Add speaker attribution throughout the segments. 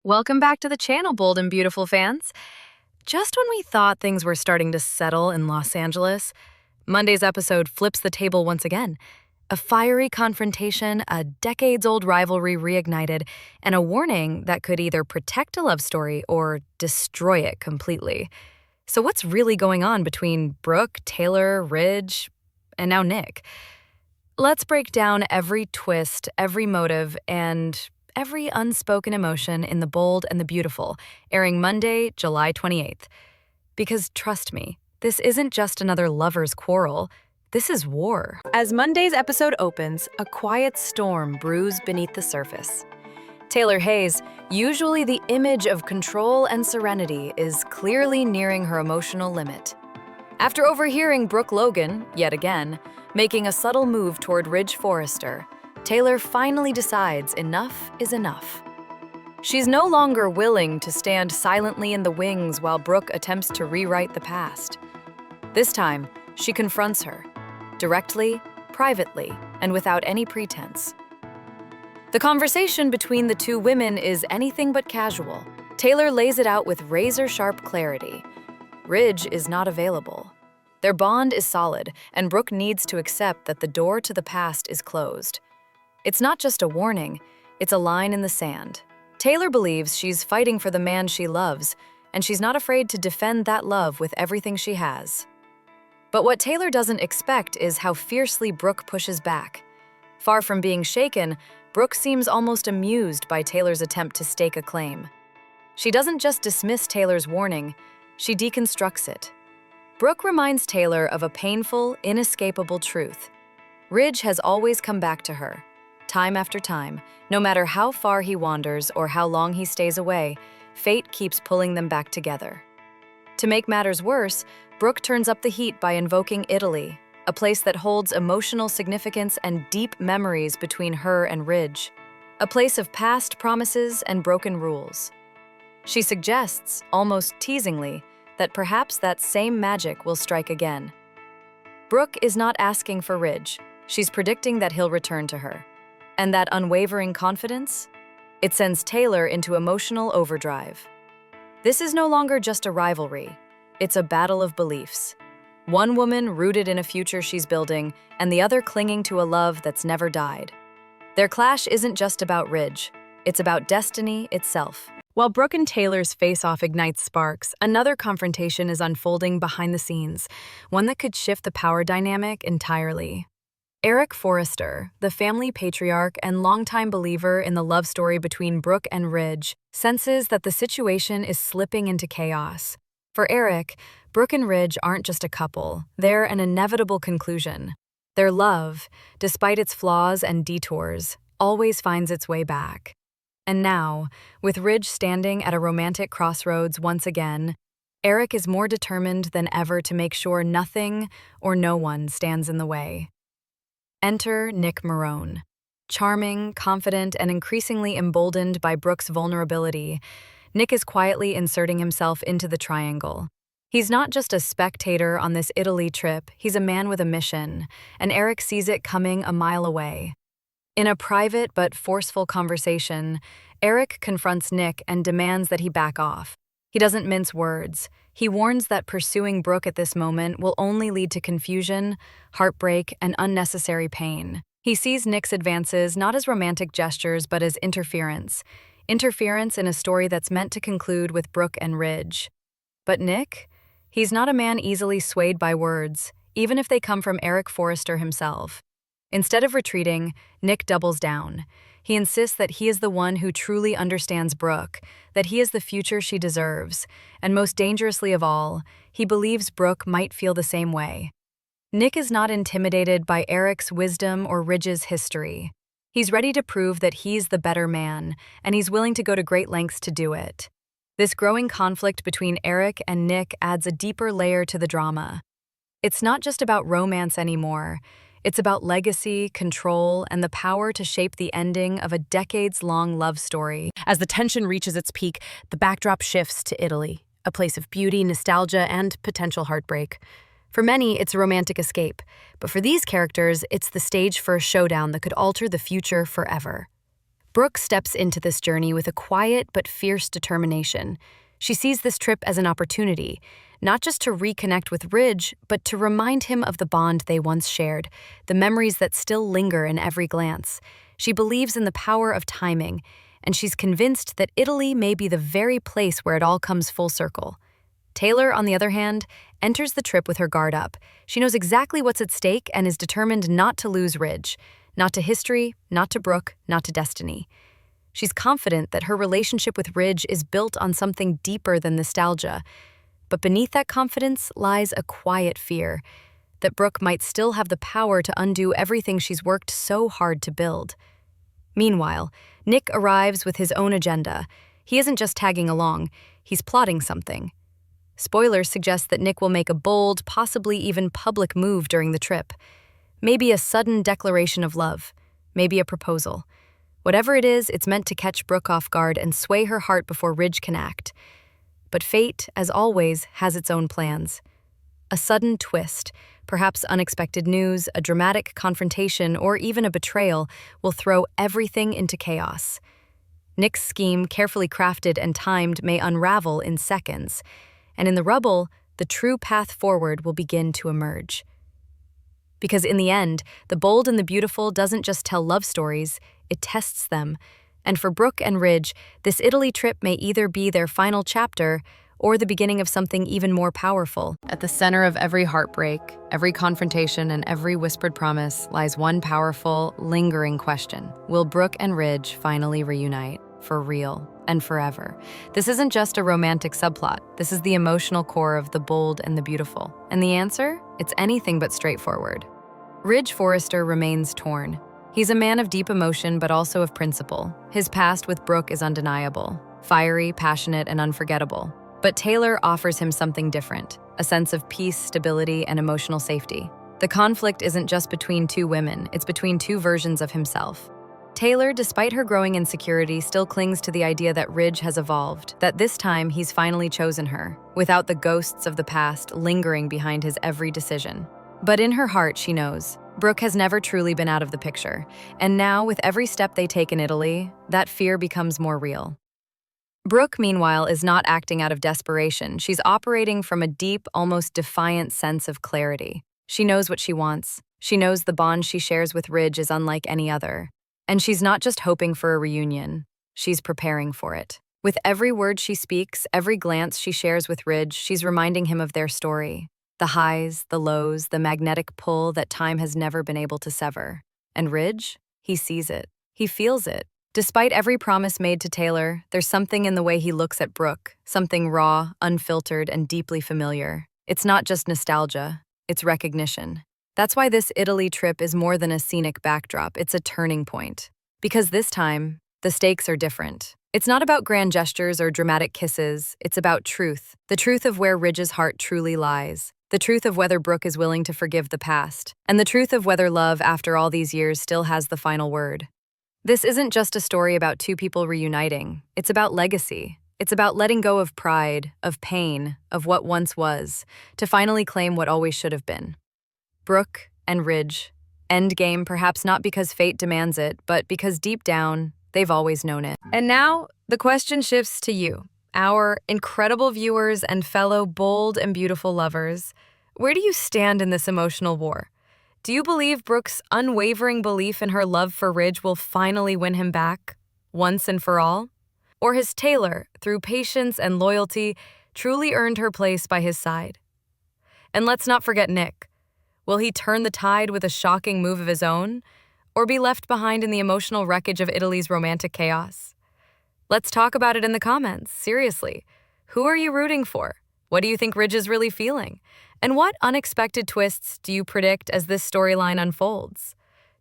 Speaker 1: Welcome back to the channel, bold and beautiful fans. Just when we thought things were starting to settle in Los Angeles, Monday's episode flips the table once again. A fiery confrontation, a decades-old rivalry reignited, and a warning that could either protect a love story or destroy it completely. So what's really going on between Brooke, Taylor, Ridge, and now Nick? Let's break down every twist, every motive, and every unspoken emotion in The Bold and the Beautiful, airing Monday, July 28th. Because trust me, this isn't just another lover's quarrel. This is war. As Monday's episode opens, a quiet storm brews beneath the surface. Taylor Hayes, usually the image of control and serenity, is clearly nearing her emotional limit. After overhearing Brooke Logan, yet again, making a subtle move toward Ridge Forrester, Taylor finally decides enough is enough. She's no longer willing to stand silently in the wings while Brooke attempts to rewrite the past. This time, she confronts her, directly, privately, and without any pretense. The conversation between the two women is anything but casual. Taylor lays it out with razor-sharp clarity. Ridge is not available. Their bond is solid, and Brooke needs to accept that the door to the past is closed. It's not just a warning, it's a line in the sand. Taylor believes she's fighting for the man she loves, and she's not afraid to defend that love with everything she has. But what Taylor doesn't expect is how fiercely Brooke pushes back. Far from being shaken, Brooke seems almost amused by Taylor's attempt to stake a claim. She doesn't just dismiss Taylor's warning, she deconstructs it. Brooke reminds Taylor of a painful, inescapable truth. Ridge has always come back to her. Time after time, no matter how far he wanders or how long he stays away, fate keeps pulling them back together. To make matters worse, Brooke turns up the heat by invoking Italy, a place that holds emotional significance and deep memories between her and Ridge, a place of past promises and broken rules. She suggests, almost teasingly, that perhaps that same magic will strike again. Brooke is not asking for Ridge, she's predicting that he'll return to her. And that unwavering confidence? It sends Taylor into emotional overdrive. This is no longer just a rivalry, it's a battle of beliefs. One woman rooted in a future she's building, and the other clinging to a love that's never died. Their clash isn't just about Ridge, it's about destiny itself. While Brooke and Taylor's face-off ignites sparks, another confrontation is unfolding behind the scenes, one that could shift the power dynamic entirely. Eric Forrester, the family patriarch and longtime believer in the love story between Brooke and Ridge, senses that the situation is slipping into chaos. For Eric, Brooke and Ridge aren't just a couple, they're an inevitable conclusion. Their love, despite its flaws and detours, always finds its way back. And now, with Ridge standing at a romantic crossroads once again, Eric is more determined than ever to make sure nothing or no one stands in the way. Enter Nick Marone. Charming, confident, and increasingly emboldened by Brooke's vulnerability, Nick is quietly inserting himself into the triangle. He's not just a spectator on this Italy trip, he's a man with a mission, and Eric sees it coming a mile away. In a private but forceful conversation, Eric confronts Nick and demands that he back off. He doesn't mince words. He warns that pursuing Brooke at this moment will only lead to confusion, heartbreak, and unnecessary pain. He sees Nick's advances not as romantic gestures but as interference. Interference in a story that's meant to conclude with Brooke and Ridge. But Nick? He's not a man easily swayed by words, even if they come from Eric Forrester himself. Instead of retreating, Nick doubles down. He insists that he is the one who truly understands Brooke, that he is the future she deserves, and most dangerously of all, he believes Brooke might feel the same way. Nick is not intimidated by Eric's wisdom or Ridge's history. He's ready to prove that he's the better man, and he's willing to go to great lengths to do it. This growing conflict between Eric and Nick adds a deeper layer to the drama. It's not just about romance anymore. It's about legacy, control, and the power to shape the ending of a decades-long love story.
Speaker 2: As the tension reaches its peak, the backdrop shifts to Italy, a place of beauty, nostalgia, and potential heartbreak. For many, it's a romantic escape, but for these characters, it's the stage for a showdown that could alter the future forever. Brooke steps into this journey with a quiet but fierce determination. She sees this trip as an opportunity, not just to reconnect with Ridge, but to remind him of the bond they once shared, the memories that still linger in every glance. She believes in the power of timing, and she's convinced that Italy may be the very place where it all comes full circle. Taylor, on the other hand, enters the trip with her guard up. She knows exactly what's at stake and is determined not to lose Ridge. Not to history, not to Brooke, not to destiny. She's confident that her relationship with Ridge is built on something deeper than nostalgia. But beneath that confidence lies a quiet fear that Brooke might still have the power to undo everything she's worked so hard to build. Meanwhile, Nick arrives with his own agenda. He isn't just tagging along, he's plotting something. Spoilers suggest that Nick will make a bold, possibly even public move during the trip. Maybe a sudden declaration of love, maybe a proposal. Whatever it is, it's meant to catch Brooke off guard and sway her heart before Ridge can act. But fate, as always, has its own plans. A sudden twist, perhaps unexpected news, a dramatic confrontation, or even a betrayal will throw everything into chaos. Nick's scheme, carefully crafted and timed, may unravel in seconds, and in the rubble, the true path forward will begin to emerge. Because in the end, The Bold and the Beautiful doesn't just tell love stories, it tests them. And for Brooke and Ridge, this Italy trip may either be their final chapter or the beginning of something even more powerful. At the center of every heartbreak, every confrontation, and every whispered promise lies one powerful, lingering question. Will Brooke and Ridge finally reunite, for real and forever? This isn't just a romantic subplot. This is the emotional core of The Bold and the Beautiful. And the answer? It's anything but straightforward. Ridge Forrester remains torn. He's a man of deep emotion, but also of principle. His past with Brooke is undeniable, fiery, passionate, and unforgettable. But Taylor offers him something different, a sense of peace, stability, and emotional safety. The conflict isn't just between two women, it's between two versions of himself. Taylor, despite her growing insecurity, still clings to the idea that Ridge has evolved, that this time he's finally chosen her, without the ghosts of the past lingering behind his every decision. But in her heart, she knows, Brooke has never truly been out of the picture, and now, with every step they take in Italy, that fear becomes more real. Brooke, meanwhile, is not acting out of desperation. She's operating from a deep, almost defiant sense of clarity. She knows what she wants. She knows the bond she shares with Ridge is unlike any other. And she's not just hoping for a reunion. She's preparing for it. With every word she speaks, every glance she shares with Ridge, she's reminding him of their story. The highs, the lows, the magnetic pull that time has never been able to sever. And Ridge? He sees it. He feels it. Despite every promise made to Taylor, there's something in the way he looks at Brooke, something raw, unfiltered, and deeply familiar. It's not just nostalgia, it's recognition. That's why this Italy trip is more than a scenic backdrop, it's a turning point. Because this time, the stakes are different. It's not about grand gestures or dramatic kisses, it's about truth. The truth of where Ridge's heart truly lies. The truth of whether Brooke is willing to forgive the past. And the truth of whether love, after all these years, still has the final word. This isn't just a story about two people reuniting. It's about legacy. It's about letting go of pride, of pain, of what once was, to finally claim what always should have been. Brooke and Ridge. Endgame, perhaps not because fate demands it, but because deep down, they've always known it. And now, the question shifts to you, our incredible viewers and fellow bold and beautiful lovers. Where do you stand in this emotional war? Do you believe Brooke's unwavering belief in her love for Ridge will finally win him back, once and for all? Or has Taylor, through patience and loyalty, truly earned her place by his side? And let's not forget Nick. Will he turn the tide with a shocking move of his own, or be left behind in the emotional wreckage of Italy's romantic chaos? Let's talk about it in the comments, seriously. Who are you rooting for? What do you think Ridge is really feeling? And what unexpected twists do you predict as this storyline unfolds?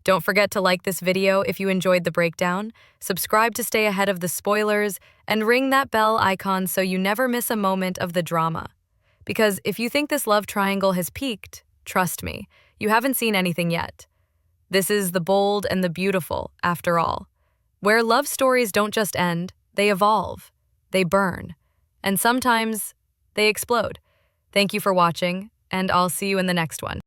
Speaker 2: Don't forget to like this video if you enjoyed the breakdown, subscribe to stay ahead of the spoilers, and ring that bell icon so you never miss a moment of the drama. Because if you think this love triangle has peaked, trust me, you haven't seen anything yet. This is The Bold and the Beautiful, after all, where love stories don't just end, they evolve, they burn, and sometimes they explode. Thank you for watching, and I'll see you in the next one.